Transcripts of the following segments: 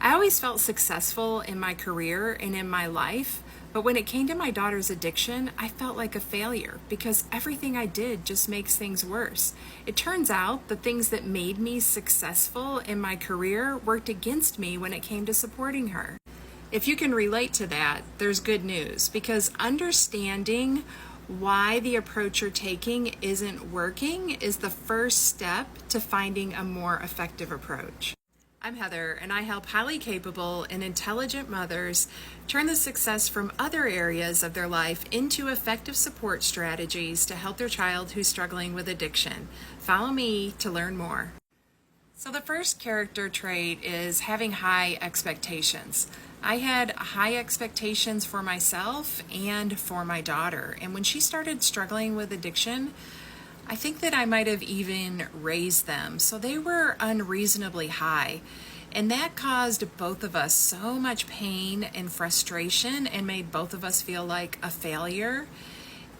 I always felt successful in my career and in my life, but when it came to my daughter's addiction, I felt like a failure because everything I did just makes things worse. It turns out the things that made me successful in my career worked against me when it came to supporting her. If you can relate to that, there's good news because understanding why the approach you're taking isn't working is the first step to finding a more effective approach. I'm Heather, and I help highly capable and intelligent mothers turn the success from other areas of their life into effective support strategies to help their child who's struggling with addiction. Follow me to learn more. So the first character trait is having high expectations. I had high expectations for myself and for my daughter, and when she started struggling with addiction, I think that I might have even raised them. So they were unreasonably high. And that caused both of us so much pain and frustration and made both of us feel like a failure.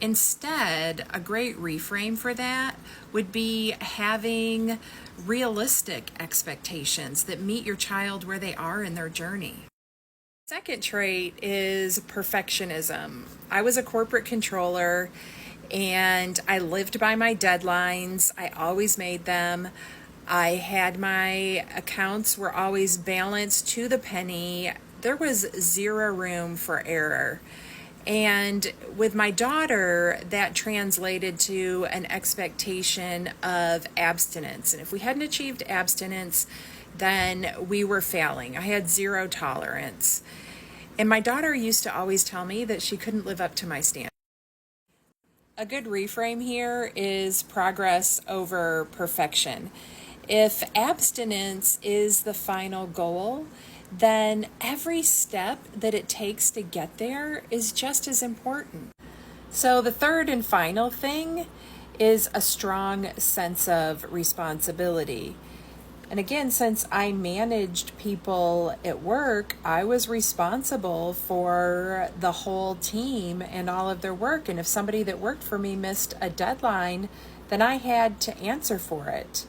Instead, a great reframe for that would be having realistic expectations that meet your child where they are in their journey. Second trait is perfectionism. I was a corporate controller and I lived by my deadlines. I always made them. I had my accounts were always balanced to the penny. There was zero room for error. And with my daughter, that translated to an expectation of abstinence. And if we hadn't achieved abstinence, then we were failing. I had zero tolerance. And my daughter used to always tell me that she couldn't live up to my standards. A good reframe here is progress over perfection. If abstinence is the final goal, then every step that it takes to get there is just as important. So the third and final thing is a strong sense of responsibility. And again, since I managed people at work, I was responsible for the whole team and all of their work. And if somebody that worked for me missed a deadline, then I had to answer for it.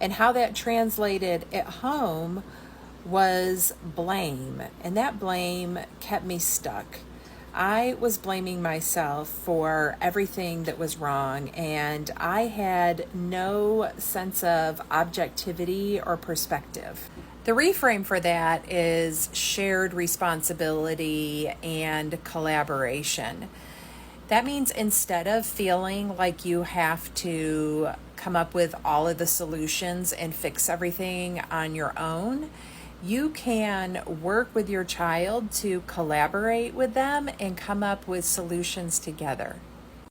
And how that translated at home was blame. And that blame kept me stuck. I was blaming myself for everything that was wrong, and I had no sense of objectivity or perspective. The reframe for that is shared responsibility and collaboration. That means instead of feeling like you have to come up with all of the solutions and fix everything on your own, you can work with your child to collaborate with them and come up with solutions together.